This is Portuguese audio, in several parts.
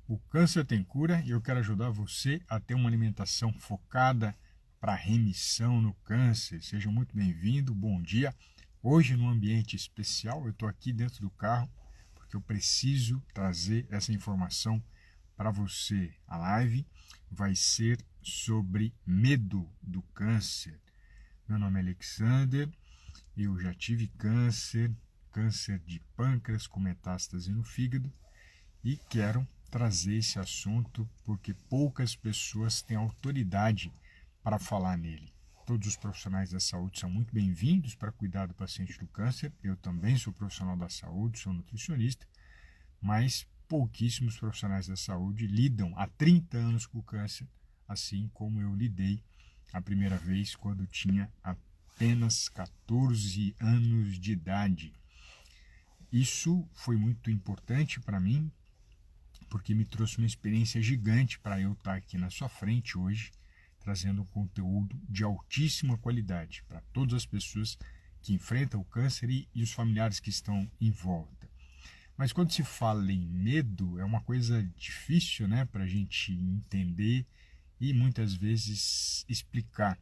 O câncer tem cura e eu quero ajudar você a ter uma alimentação focada para remissão no câncer. Seja muito bem-vindo, bom dia. Hoje, num ambiente especial, eu estou aqui dentro do carro porque eu preciso trazer essa informação para você. A live vai ser sobre medo do câncer. Meu nome é Alexander, eu já tive câncer de pâncreas com metástase no fígado e quero trazer esse assunto porque poucas pessoas têm autoridade para falar nele. Todos os profissionais da saúde são muito bem-vindos para cuidar do paciente do câncer. Eu também sou profissional da saúde, sou nutricionista, mas pouquíssimos profissionais da saúde lidam há 30 anos com o câncer, assim como eu lidei a primeira vez quando tinha apenas 14 anos de idade. Isso foi muito importante para mim, porque me trouxe uma experiência gigante para eu estar aqui na sua frente hoje, trazendo um conteúdo de altíssima qualidade para todas as pessoas que enfrentam o câncer e os familiares que estão em volta. Mas quando se fala em medo, é uma coisa difícil, né, para a gente entender e muitas vezes explicar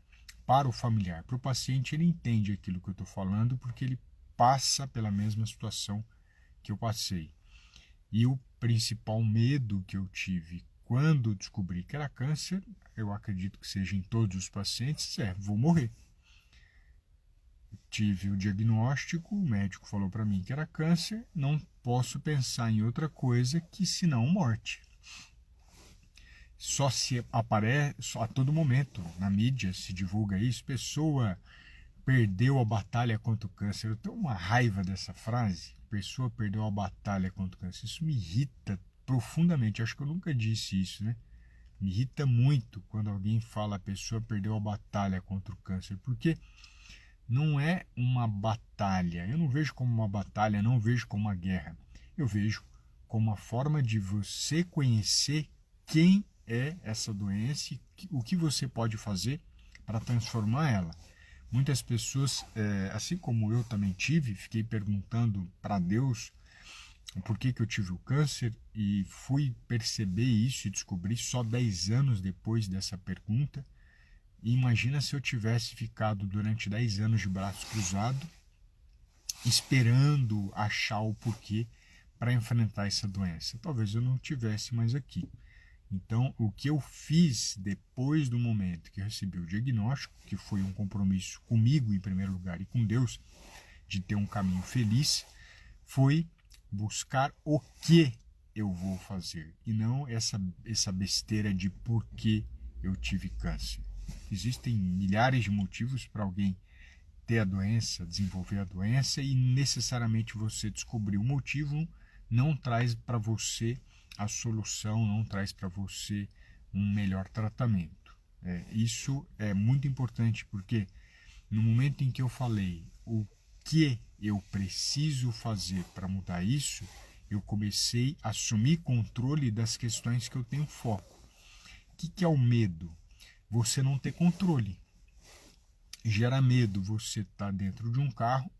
para o familiar. Para o paciente, ele entende aquilo que eu estou falando porque ele passa pela mesma situação que eu passei. E o principal medo que eu tive quando descobri que era câncer, eu acredito que seja em todos os pacientes, vou morrer. Tive o diagnóstico, o médico falou para mim que era câncer, não posso pensar em outra coisa que senão morte. Só se aparece a todo momento na mídia, se divulga isso, pessoa perdeu a batalha contra o câncer. Eu tenho uma raiva dessa frase, pessoa perdeu a batalha contra o câncer. Isso me irrita profundamente, acho que eu nunca disse isso, né? Me irrita muito quando alguém fala a pessoa perdeu a batalha contra o câncer, porque não é uma batalha, eu não vejo como uma batalha, não vejo como uma guerra, eu vejo como uma forma de você conhecer quem é essa doença e o que você pode fazer para transformar ela. Muitas pessoas, assim como eu também tive, fiquei perguntando para Deus por que eu tive o câncer e fui perceber isso e descobri só 10 anos depois dessa pergunta. E imagina se eu tivesse ficado durante 10 anos de braços cruzados, esperando achar o porquê para enfrentar essa doença. Talvez eu não tivesse mais aqui. Então, o que eu fiz depois do momento que eu recebi o diagnóstico, que foi um compromisso comigo em primeiro lugar e com Deus, de ter um caminho feliz, foi buscar o que eu vou fazer e não essa besteira de por que eu tive câncer. Existem milhares de motivos para alguém ter a doença, desenvolver a doença, e necessariamente você descobrir o motivo não traz para você a solução, não traz para você um melhor tratamento. Isso é muito importante porque no momento em que eu falei o que eu preciso fazer para mudar isso, eu comecei a assumir controle das questões que eu tenho foco. O que é o medo? Você não ter controle. Gera medo você estar dentro de um carro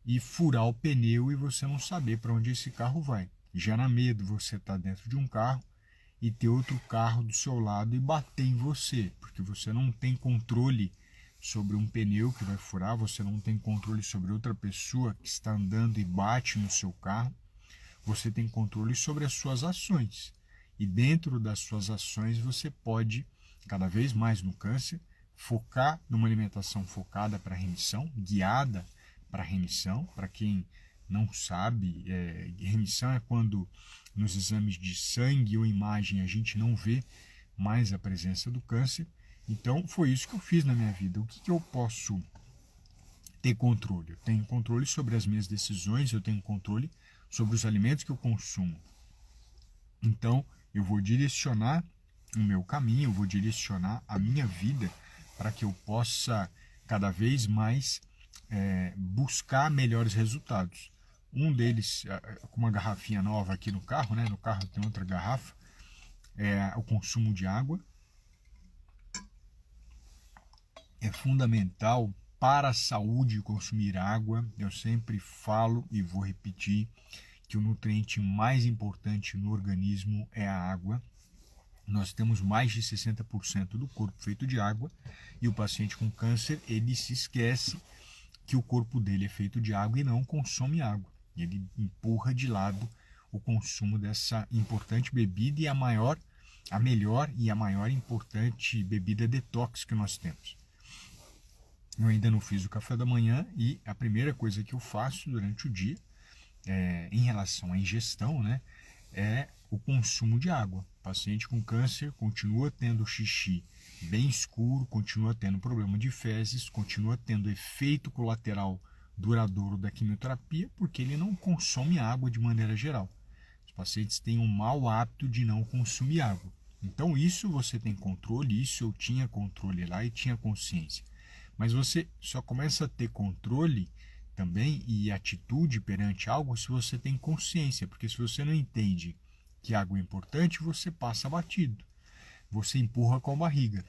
e furar o pneu e você não saber para onde esse carro vai. Gera medo você estar dentro de um carro e ter outro carro do seu lado e bater em você, porque você não tem controle sobre um pneu que vai furar, você não tem controle sobre outra pessoa que está andando e bate no seu carro, você tem controle sobre as suas ações. E dentro das suas ações você pode, cada vez mais no câncer, focar numa alimentação focada para remissão, guiada para remissão. Para quem não sabe, remissão é quando nos exames de sangue ou imagem a gente não vê mais a presença do câncer. Então foi isso que eu fiz na minha vida. O que eu posso ter controle? Eu tenho controle sobre as minhas decisões, eu tenho controle sobre os alimentos que eu consumo. Então eu vou direcionar o meu caminho, eu vou direcionar a minha vida para que eu possa cada vez mais buscar melhores resultados. Um deles, com uma garrafinha nova aqui no carro, né? No carro tem outra garrafa, é o consumo de água. É fundamental para a saúde consumir água. Eu sempre falo e vou repetir que o nutriente mais importante no organismo é a água. Nós temos mais de 60% do corpo feito de água e o paciente com câncer, ele se esquece que o corpo dele é feito de água e não consome água. Ele empurra de lado o consumo dessa importante bebida e a melhor e a maior importante bebida detox que nós temos. Eu ainda não fiz o café da manhã e a primeira coisa que eu faço durante o dia, em relação à ingestão, né, é o consumo de água. O paciente com câncer continua tendo xixi bem escuro, continua tendo problema de fezes, continua tendo efeito colateral duradouro da quimioterapia, porque ele não consome água de maneira geral. Os pacientes têm um mau hábito de não consumir água. Então isso você tem controle, isso eu tinha controle lá e tinha consciência. Mas você só começa a ter controle também e atitude perante algo se você tem consciência, porque se você não entende que água é importante, você passa batido, você empurra com a barriga.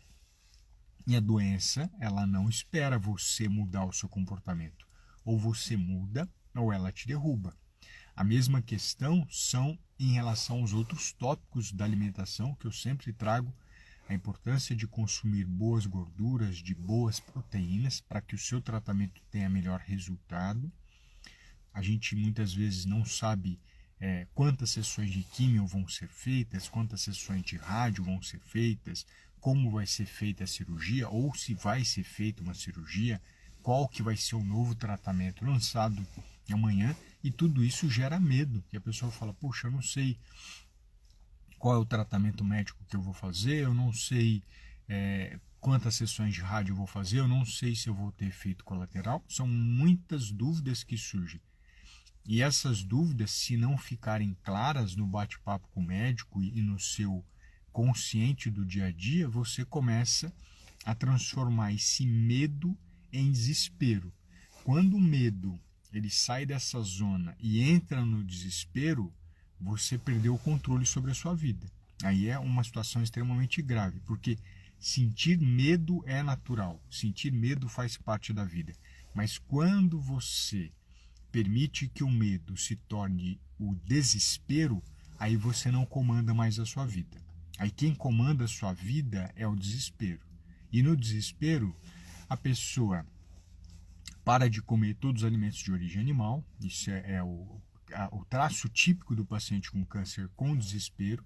E a doença, ela não espera você mudar o seu comportamento. Ou você muda, ou ela te derruba. A mesma questão são em relação aos outros tópicos da alimentação, que eu sempre trago a importância de consumir boas gorduras, de boas proteínas, para que o seu tratamento tenha melhor resultado. A gente muitas vezes não sabe quantas sessões de químio vão ser feitas, quantas sessões de rádio vão ser feitas, como vai ser feita a cirurgia, ou se vai ser feita uma cirurgia, qual que vai ser o novo tratamento lançado amanhã, e tudo isso gera medo, que a pessoa fala, poxa, eu não sei qual é o tratamento médico que eu vou fazer, eu não sei quantas sessões de rádio eu vou fazer, eu não sei se eu vou ter efeito colateral, são muitas dúvidas que surgem. E essas dúvidas, se não ficarem claras no bate-papo com o médico e no seu consciente do dia a dia, você começa a transformar esse medo em desespero. Quando o medo ele sai dessa zona e entra no desespero, você perdeu o controle sobre a sua vida. Aí é uma situação extremamente grave, porque sentir medo é natural, sentir medo faz parte da vida. Mas quando você permite que o medo se torne o desespero, aí você não comanda mais a sua vida. Aí quem comanda a sua vida é o desespero. E no desespero, a pessoa para de comer todos os alimentos de origem animal, isso é o traço típico do paciente com câncer com desespero.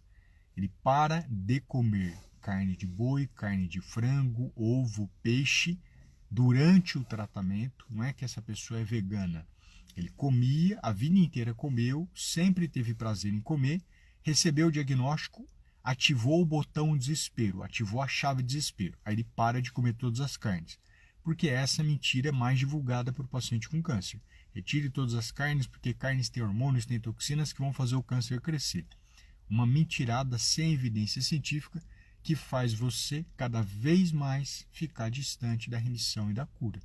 Ele para de comer carne de boi, carne de frango, ovo, peixe durante o tratamento. Não é que essa pessoa é vegana. Ele comia, a vida inteira comeu, sempre teve prazer em comer, recebeu o diagnóstico, ativou o botão desespero, ativou a chave desespero. Aí ele para de comer todas as carnes, porque essa mentira é mais divulgada para o paciente com câncer. Retire todas as carnes, porque carnes têm hormônios, têm toxinas que vão fazer o câncer crescer. Uma mentirada sem evidência científica que faz você cada vez mais ficar distante da remissão e da cura.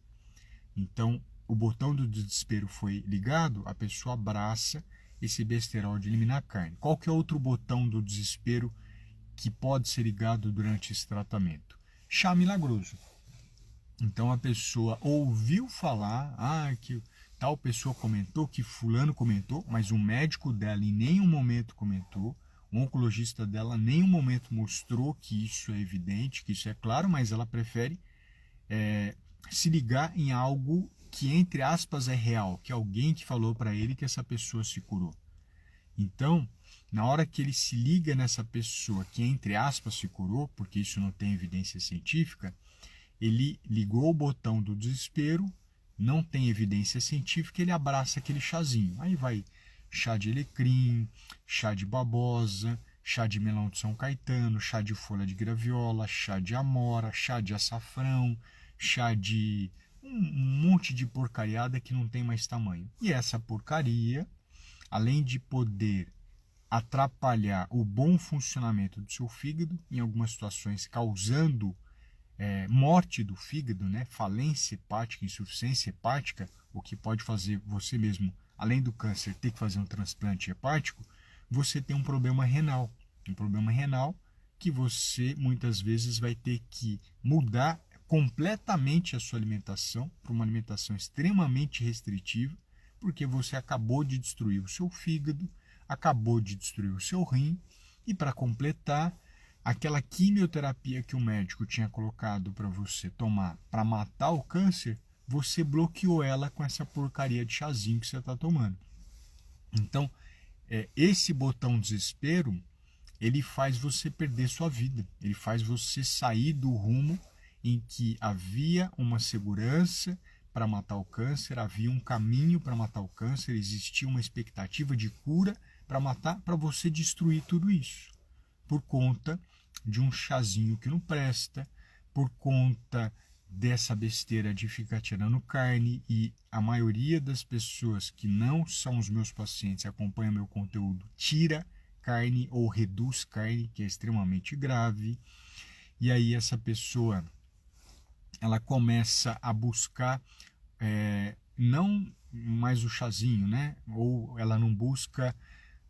Então, o botão do desespero foi ligado, a pessoa abraça esse besterol de eliminar a carne. Qual que é outro botão do desespero que pode ser ligado durante esse tratamento? Chá milagroso. Então a pessoa ouviu falar, que tal pessoa comentou, que fulano comentou, mas o médico dela em nenhum momento comentou, o oncologista dela em nenhum momento mostrou que isso é evidente, que isso é claro, mas ela prefere se ligar em algo que, entre aspas, é real, que é alguém que falou para ele que essa pessoa se curou. Então, na hora que ele se liga nessa pessoa que, entre aspas, se curou, porque isso não tem evidência científica, ele ligou o botão do desespero, não tem evidência científica, ele abraça aquele chazinho. Aí vai chá de alecrim, chá de babosa, chá de melão de São Caetano, chá de folha de graviola, chá de amora, chá de açafrão, chá de um monte de porcariada que não tem mais tamanho. E essa porcaria, além de poder atrapalhar o bom funcionamento do seu fígado, em algumas situações causando morte do fígado, né? Falência hepática, insuficiência hepática, o que pode fazer você mesmo, além do câncer, ter que fazer um transplante hepático, você tem um problema renal. Um problema renal que você muitas vezes vai ter que mudar completamente a sua alimentação para uma alimentação extremamente restritiva, porque você acabou de destruir o seu fígado, acabou de destruir o seu rim, e para completar, aquela quimioterapia que o médico tinha colocado para você tomar para matar o câncer, você bloqueou ela com essa porcaria de chazinho que você está tomando. Então, esse botão desespero, ele faz você perder sua vida, ele faz você sair do rumo em que havia uma segurança para matar o câncer, havia um caminho para matar o câncer, existia uma expectativa de cura para matar, para você destruir tudo isso, por conta de um chazinho que não presta, por conta dessa besteira de ficar tirando carne, e a maioria das pessoas que não são os meus pacientes e acompanham meu conteúdo tira carne ou reduz carne, que é extremamente grave. E aí essa pessoa, ela começa a buscar não mais o chazinho, né? Ou ela não busca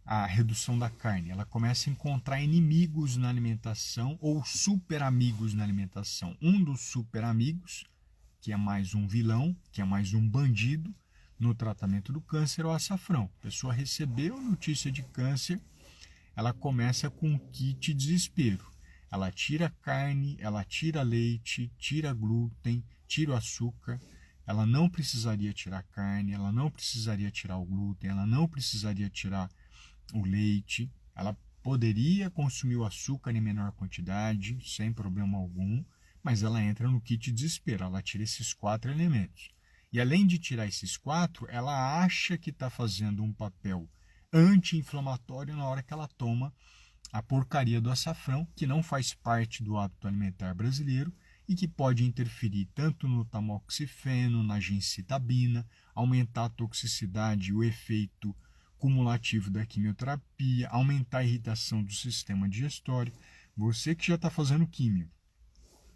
a redução da carne, ela começa a encontrar inimigos na alimentação ou super amigos na alimentação. Um dos super amigos, que é mais um vilão, que é mais um bandido no tratamento do câncer, é o açafrão. A pessoa recebeu notícia de câncer, ela começa com um kit desespero. Ela tira carne, ela tira leite, tira glúten, tira o açúcar. Ela não precisaria tirar carne, ela não precisaria tirar o glúten, ela não precisaria tirar o leite, ela poderia consumir o açúcar em menor quantidade, sem problema algum, mas ela entra no kit desespero, ela tira esses 4 elementos. E além de tirar esses 4, ela acha que está fazendo um papel anti-inflamatório na hora que ela toma a porcaria do açafrão, que não faz parte do hábito alimentar brasileiro e que pode interferir tanto no tamoxifeno, na gencitabina, aumentar a toxicidade e o efeito cumulativo da quimioterapia, aumentar a irritação do sistema digestório. Você que já está fazendo químio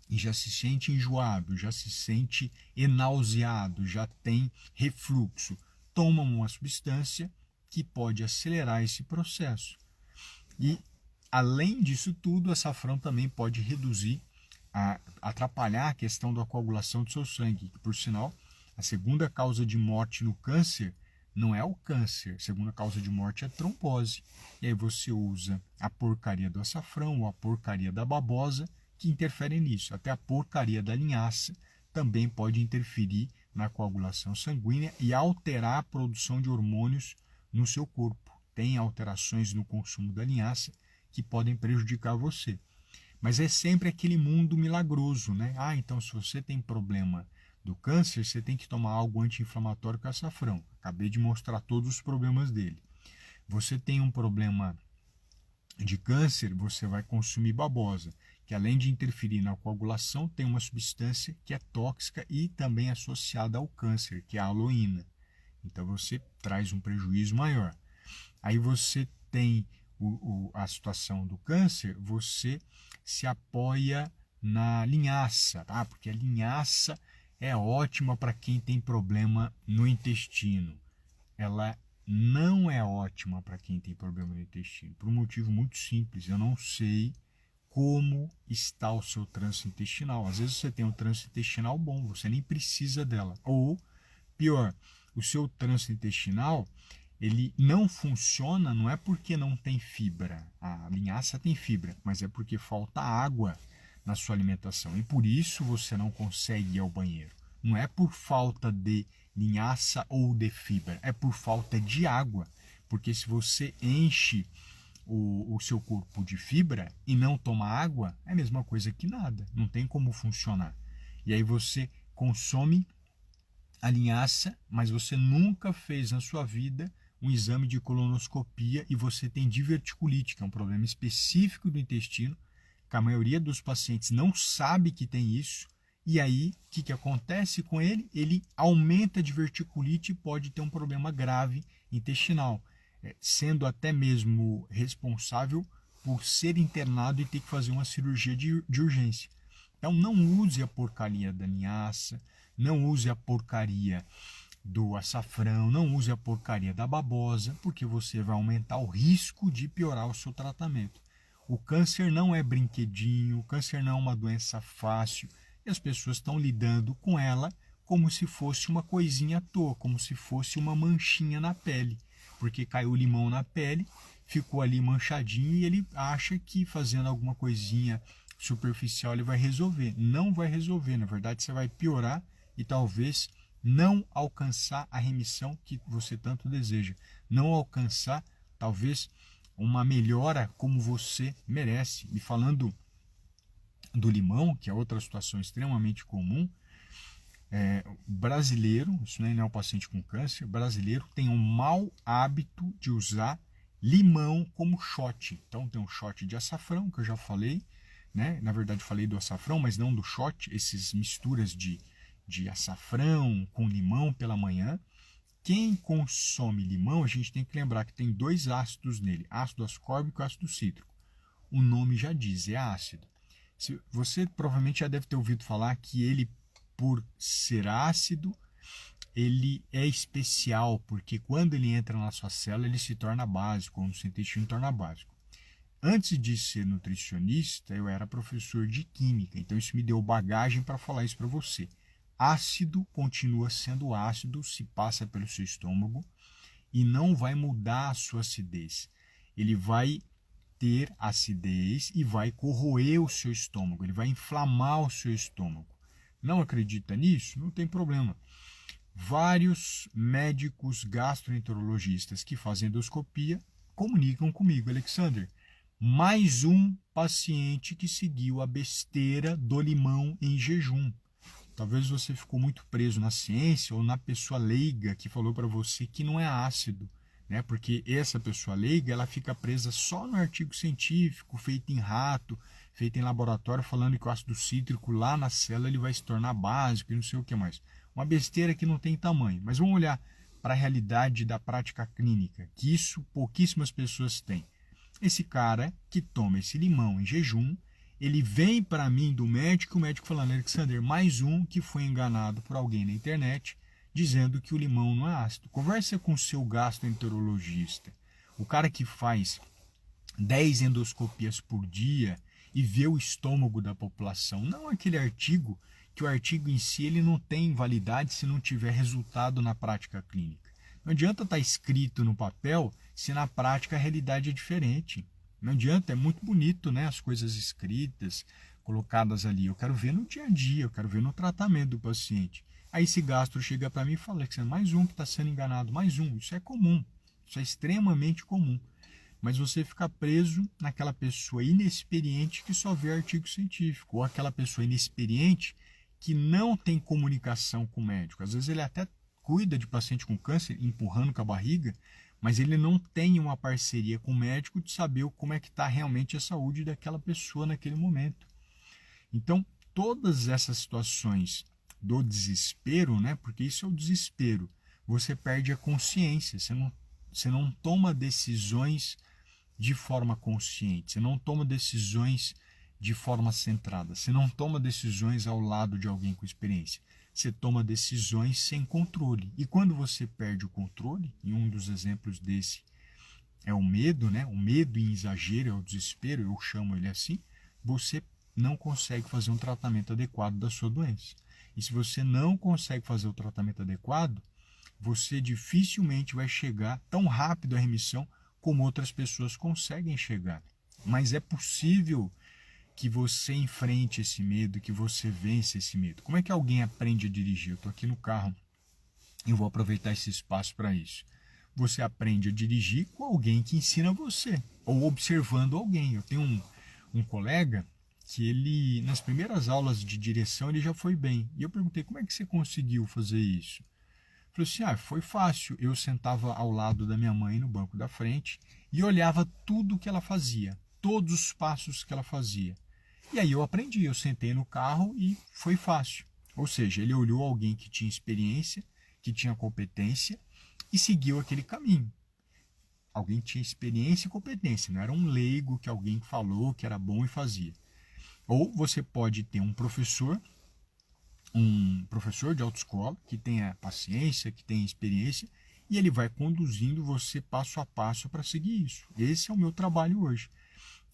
e já se sente enjoado, já se sente enauseado, já tem refluxo, toma uma substância que pode acelerar esse processo. E, além disso tudo, o açafrão também pode reduzir, atrapalhar a questão da coagulação do seu sangue, que, por sinal, a segunda causa de morte no câncer não é o câncer, a segunda causa de morte é a trombose. E aí você usa a porcaria do açafrão ou a porcaria da babosa, que interfere nisso. Até a porcaria da linhaça também pode interferir na coagulação sanguínea e alterar a produção de hormônios no seu corpo. Tem alterações no consumo da linhaça que podem prejudicar você. Mas é sempre aquele mundo milagroso, né? Então se você tem problema do câncer, você tem que tomar algo anti-inflamatório com açafrão. Acabei de mostrar todos os problemas dele. Você tem um problema de câncer, você vai consumir babosa, que além de interferir na coagulação, tem uma substância que é tóxica e também associada ao câncer, que é a aloína. Então você traz um prejuízo maior. Aí você tem a situação do câncer, você se apoia na linhaça, tá? Porque a linhaça é ótima para quem tem problema no intestino. Ela não é ótima para quem tem problema no intestino, por um motivo muito simples. Eu não sei como está o seu trânsito intestinal. Às vezes você tem um trânsito intestinal bom, você nem precisa dela. Ou, pior, o seu trânsito intestinal, ele não funciona, não é porque não tem fibra. A linhaça tem fibra, mas é porque falta água na sua alimentação. E por isso você não consegue ir ao banheiro. Não é por falta de linhaça ou de fibra, é por falta de água. Porque se você enche o seu corpo de fibra e não toma água, é a mesma coisa que nada. Não tem como funcionar. E aí você consome a linhaça, mas você nunca fez na sua vida um exame de colonoscopia e você tem diverticulite, que é um problema específico do intestino, que a maioria dos pacientes não sabe que tem isso. E aí, o que acontece com ele? Ele aumenta a diverticulite e pode ter um problema grave intestinal, sendo até mesmo responsável por ser internado e ter que fazer uma cirurgia de urgência. Então, não use a porcaria da linhaça, não use a porcaria do açafrão, não use a porcaria da babosa, porque você vai aumentar o risco de piorar o seu tratamento. O câncer não é brinquedinho, o câncer não é uma doença fácil, e as pessoas estão lidando com ela como se fosse uma coisinha à toa, como se fosse uma manchinha na pele, porque caiu o limão na pele, ficou ali manchadinho e ele acha que fazendo alguma coisinha superficial ele vai resolver. Não vai resolver, na verdade você vai piorar e talvez não alcançar a remissão que você tanto deseja, não alcançar talvez uma melhora como você merece. E falando do limão, que é outra situação extremamente comum, brasileiro, isso não é um paciente com câncer, brasileiro tem um mau hábito de usar limão como shot. Então tem um shot de açafrão, que eu já falei, né? Na verdade falei do açafrão, mas não do shot, essas misturas de açafrão com limão pela manhã. Quem consome limão, a gente tem que lembrar que tem dois ácidos nele, ácido ascórbico e ácido cítrico. O nome já diz, é ácido. Você provavelmente já deve ter ouvido falar que ele, por ser ácido, ele é especial, porque quando ele entra na sua célula, ele se torna básico, ou no seu intestino torna básico. Antes de ser nutricionista, eu era professor de química, então isso me deu bagagem para falar isso para você. Ácido continua sendo ácido se passa pelo seu estômago e não vai mudar a sua acidez. Ele vai ter acidez e vai corroer o seu estômago, ele vai inflamar o seu estômago. Não acredita nisso? Não tem problema. Vários médicos gastroenterologistas que fazem endoscopia comunicam comigo, Alexander, mais um paciente que seguiu a besteira do limão em jejum. Talvez você ficou muito preso na ciência ou na pessoa leiga que falou para você que não é ácido, né? Porque essa pessoa leiga ela fica presa só no artigo científico feito em rato, feito em laboratório, falando que o ácido cítrico lá na célula ele vai se tornar básico e não sei o que mais. Uma besteira que não tem tamanho. Mas vamos olhar para a realidade da prática clínica, que isso pouquíssimas pessoas têm. Esse cara que toma esse limão em jejum, ele vem para mim do médico, o médico falando, Alexander, mais um que foi enganado por alguém na internet, dizendo que o limão não é ácido. Conversa com o seu gastroenterologista, o cara que faz 10 endoscopias por dia e vê o estômago da população, não aquele artigo, que o artigo em si ele não tem validade se não tiver resultado na prática clínica. Não adianta estar escrito no papel se na prática a realidade é diferente. Não adianta, é muito bonito, né, as coisas escritas, colocadas ali. Eu quero ver no dia a dia, eu quero ver no tratamento do paciente. Aí esse gastro chega para mim e fala que é mais um que está sendo enganado, mais um. Isso é comum, isso é extremamente comum. Mas você fica preso naquela pessoa inexperiente que só vê artigo científico, ou aquela pessoa inexperiente que não tem comunicação com o médico. Às vezes ele até cuida de paciente com câncer, empurrando com a barriga, mas ele não tem uma parceria com o médico de saber como é que está realmente a saúde daquela pessoa naquele momento. Então, todas essas situações do desespero, né, porque isso é o desespero, você perde a consciência, você não toma decisões de forma consciente, você não toma decisões de forma centrada, você não toma decisões ao lado de alguém com experiência. Você toma decisões sem controle. E quando você perde o controle, e um dos exemplos desse é o medo, né? O medo em exagero é o desespero, eu chamo ele assim, você não consegue fazer um tratamento adequado da sua doença. E se você não consegue fazer o tratamento adequado, você dificilmente vai chegar tão rápido à remissão como outras pessoas conseguem chegar. Mas é possível que você enfrente esse medo, que você vence esse medo. Como é que alguém aprende a dirigir? Eu estou aqui no carro e vou aproveitar esse espaço para isso. Você aprende a dirigir com alguém que ensina você, ou observando alguém. Eu tenho um colega que ele, nas primeiras aulas de direção, ele já foi bem. E eu perguntei, como é que você conseguiu fazer isso? Ele falou assim, foi fácil. Eu sentava ao lado da minha mãe no banco da frente e olhava tudo que ela fazia, todos os passos que ela fazia. E aí eu aprendi, eu sentei no carro e foi fácil. Ou seja, ele olhou alguém que tinha experiência, que tinha competência e seguiu aquele caminho. Alguém tinha experiência e competência, não era um leigo que alguém falou que era bom e fazia. Ou você pode ter um professor de autoescola que tenha paciência, que tenha experiência e ele vai conduzindo você passo a passo para seguir isso. Esse é o meu trabalho hoje.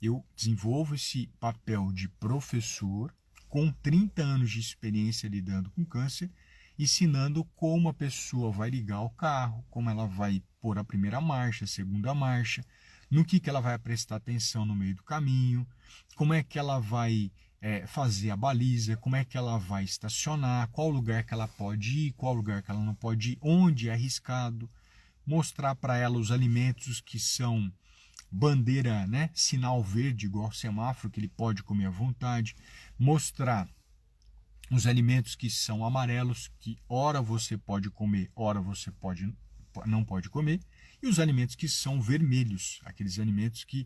Eu desenvolvo esse papel de professor com 30 anos de experiência lidando com câncer ensinando como a pessoa vai ligar o carro, como ela vai pôr a primeira marcha, a segunda marcha, no que ela vai prestar atenção no meio do caminho, como é que ela vai fazer a baliza, como é que ela vai estacionar, qual lugar que ela pode ir, qual lugar que ela não pode ir, onde é arriscado, mostrar para ela os alimentos que são bandeira, né, sinal verde, igual semáforo, que ele pode comer à vontade, mostrar os alimentos que são amarelos, que ora você pode comer, ora você não pode comer, e os alimentos que são vermelhos, aqueles alimentos que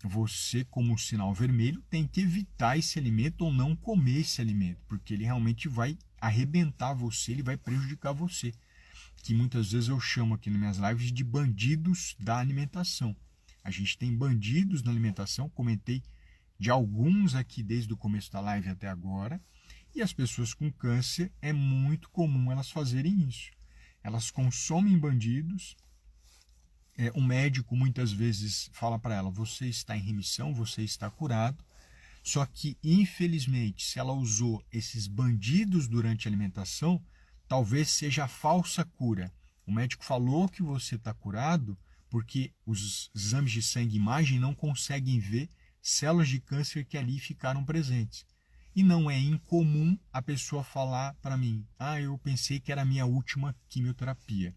você, como sinal vermelho, tem que evitar esse alimento ou não comer esse alimento, porque ele realmente vai arrebentar você, ele vai prejudicar você, que muitas vezes eu chamo aqui nas minhas lives de bandidos da alimentação. A gente tem bandidos na alimentação, comentei de alguns aqui desde o começo da live até agora, e as pessoas com câncer é muito comum elas fazerem isso. Elas consomem bandidos, o médico muitas vezes fala para ela, você está em remissão, você está curado, só que infelizmente se ela usou esses bandidos durante a alimentação, talvez seja a falsa cura. O médico falou que você está curado, porque os exames de sangue e imagem não conseguem ver células de câncer que ali ficaram presentes. E não é incomum a pessoa falar para mim, eu pensei que era a minha última quimioterapia.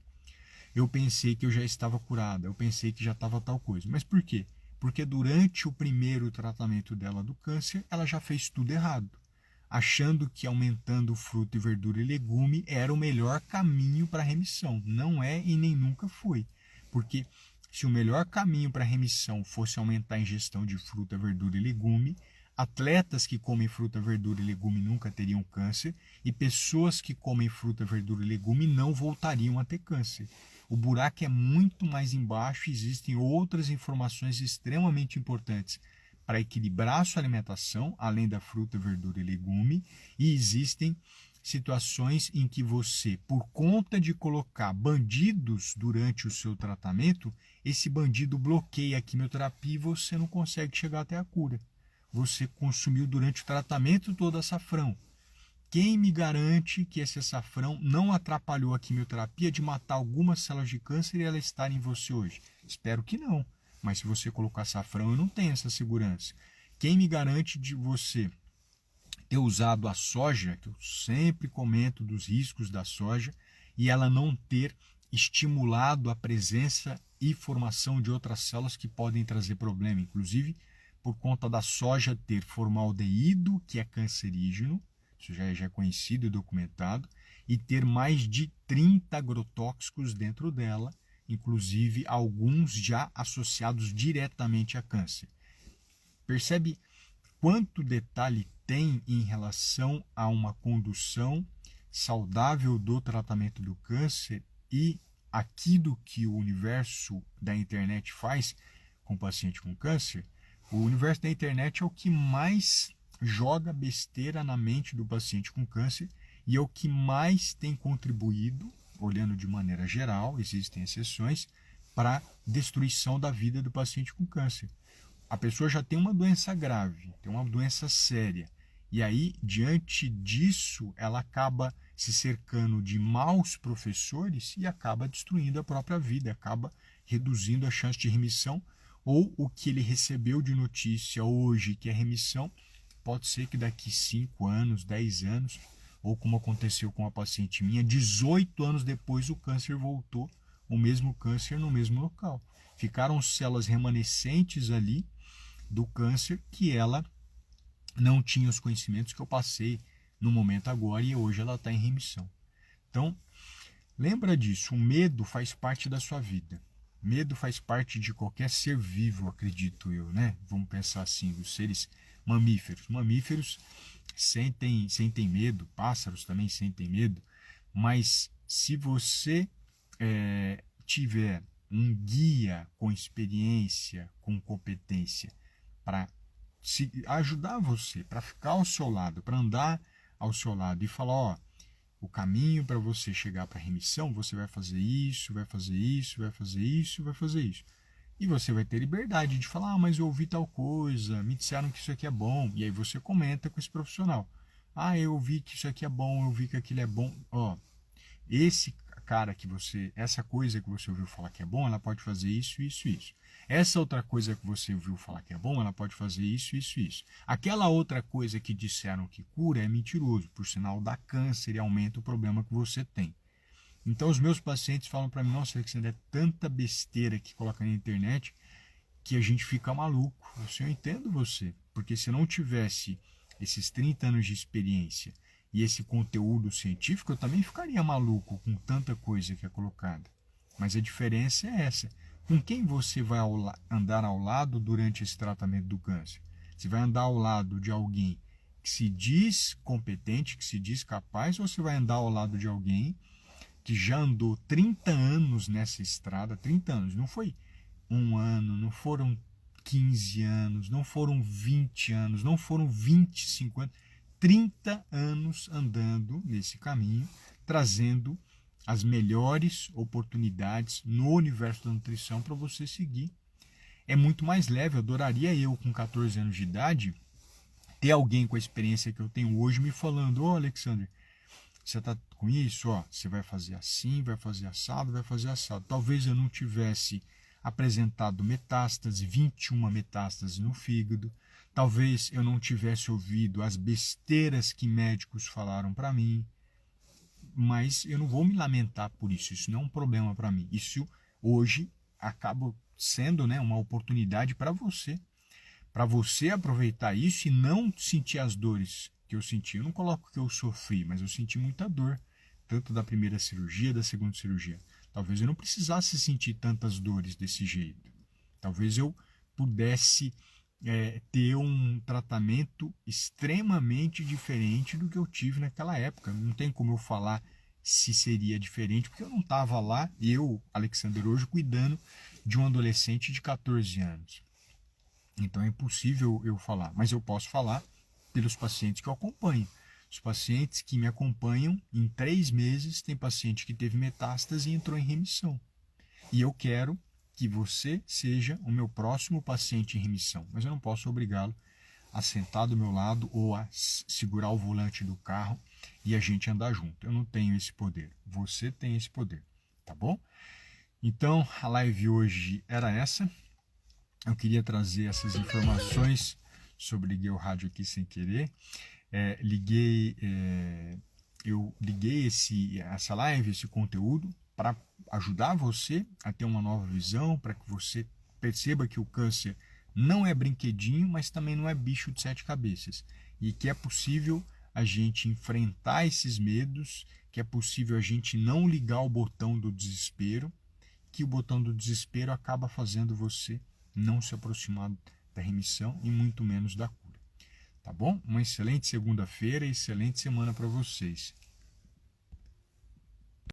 Eu pensei que eu já estava curada, eu pensei que já estava tal coisa. Mas por quê? Porque durante o primeiro tratamento dela do câncer, ela já fez tudo errado, achando que aumentando fruta e verdura e legume era o melhor caminho para a remissão. Não é e nem nunca foi. Porque se o melhor caminho para a remissão fosse aumentar a ingestão de fruta, verdura e legume, atletas que comem fruta, verdura e legume nunca teriam câncer e pessoas que comem fruta, verdura e legume não voltariam a ter câncer. O buraco é muito mais embaixo e existem outras informações extremamente importantes para equilibrar a sua alimentação, além da fruta, verdura e legume, e existem situações em que você, por conta de colocar bandidos durante o seu tratamento, esse bandido bloqueia a quimioterapia e você não consegue chegar até a cura. Você consumiu durante o tratamento todo açafrão. Quem me garante que esse açafrão não atrapalhou a quimioterapia de matar algumas células de câncer e ela estar em você hoje? Espero que não. Mas se você colocar açafrão, eu não tenho essa segurança. Quem me garante de você ter usado a soja, que eu sempre comento dos riscos da soja, e ela não ter estimulado a presença e formação de outras células que podem trazer problema, inclusive por conta da soja ter formaldeído, que é cancerígeno, isso já é conhecido e documentado, e ter mais de 30 agrotóxicos dentro dela, inclusive alguns já associados diretamente a câncer. Percebe quanto detalhe tem em relação a uma condução saudável do tratamento do câncer e aquilo que o universo da internet faz com o paciente com câncer? O universo da internet é o que mais joga besteira na mente do paciente com câncer e é o que mais tem contribuído, olhando de maneira geral, existem exceções, para a destruição da vida do paciente com câncer. A pessoa já tem uma doença grave, tem uma doença séria, e aí, diante disso, ela acaba se cercando de maus professores e acaba destruindo a própria vida, acaba reduzindo a chance de remissão, ou o que ele recebeu de notícia hoje, que é remissão, pode ser que daqui 5 anos, 10 anos, ou como aconteceu com uma paciente minha, 18 anos depois o câncer voltou, o mesmo câncer no mesmo local. Ficaram células remanescentes ali do câncer que ela não tinha os conhecimentos que eu passei no momento agora e hoje ela está em remissão. Então, lembra disso, o medo faz parte da sua vida. Medo faz parte de qualquer ser vivo, acredito eu, né? Vamos pensar assim, dos seres mamíferos. Mamíferos sentem medo, pássaros também sentem medo, mas se você tiver um guia com experiência, com competência, para ajudar você, para ficar ao seu lado, para andar ao seu lado e falar, o caminho para você chegar para a remissão, você vai fazer isso, vai fazer isso, vai fazer isso, vai fazer isso. E você vai ter liberdade de falar, mas eu ouvi tal coisa, me disseram que isso aqui é bom, e aí você comenta com esse profissional. Ah, eu vi que isso aqui é bom, eu vi que aquilo é bom. Ó, esse cara que você, essa coisa que você ouviu falar que é bom, ela pode fazer isso, isso, isso. Essa outra coisa que você ouviu falar que é bom, ela pode fazer isso, isso, isso. Aquela outra coisa que disseram que cura é mentiroso, por sinal dá câncer e aumenta o problema que você tem. Então os meus pacientes falam para mim, nossa, Alexandre, é tanta besteira que coloca na internet que a gente fica maluco. Eu entendo você, porque se eu não tivesse esses 30 anos de experiência e esse conteúdo científico, eu também ficaria maluco com tanta coisa que é colocada. Mas a diferença é essa. Com quem você vai andar ao lado durante esse tratamento do câncer? Você vai andar ao lado de alguém que se diz competente, que se diz capaz, ou você vai andar ao lado de alguém que já andou 30 anos nessa estrada, 30 anos, não foi um ano, não foram 15 anos, não foram 20 anos, não foram 20, 50, 30 anos andando nesse caminho, trazendo as melhores oportunidades no universo da nutrição para você seguir. É muito mais leve, eu adoraria eu com 14 anos de idade ter alguém com a experiência que eu tenho hoje me falando, ô Alexandre, você está com isso, ó, você vai fazer assim, vai fazer assado, vai fazer assado. Talvez eu não tivesse apresentado metástase, 21 metástases no fígado. Talvez eu não tivesse ouvido as besteiras que médicos falaram para mim. Mas eu não vou me lamentar por isso. Isso não é um problema para mim. Isso hoje acaba sendo, né, uma oportunidade para você aproveitar isso e não sentir as dores que eu senti. Eu não coloco que eu sofri, mas eu senti muita dor, tanto da primeira cirurgia, da segunda cirurgia. Talvez eu não precisasse sentir tantas dores desse jeito. Talvez eu pudesse ter um tratamento extremamente diferente do que eu tive naquela época. Não tem como eu falar se seria diferente, porque eu não estava lá, eu, Alexandre, hoje, cuidando de um adolescente de 14 anos. Então é impossível eu falar, mas eu posso falar pelos pacientes que eu acompanho. Os pacientes que me acompanham, em 3 meses, tem paciente que teve metástase e entrou em remissão. E eu quero que você seja o meu próximo paciente em remissão, mas eu não posso obrigá-lo a sentar do meu lado ou a segurar o volante do carro e a gente andar junto. Eu não tenho esse poder. Você tem esse poder, tá bom? Então, a live hoje era essa. Eu queria trazer essas informações sobre, liguei o rádio aqui sem querer, eu liguei essa live, esse conteúdo, para ajudar você a ter uma nova visão, para que você perceba que o câncer não é brinquedinho, mas também não é bicho de 7 cabeças, e que é possível a gente enfrentar esses medos, que é possível a gente não ligar o botão do desespero, que o botão do desespero acaba fazendo você não se aproximar da remissão e muito menos da cura. Tá bom? Uma excelente segunda-feira e excelente semana para vocês.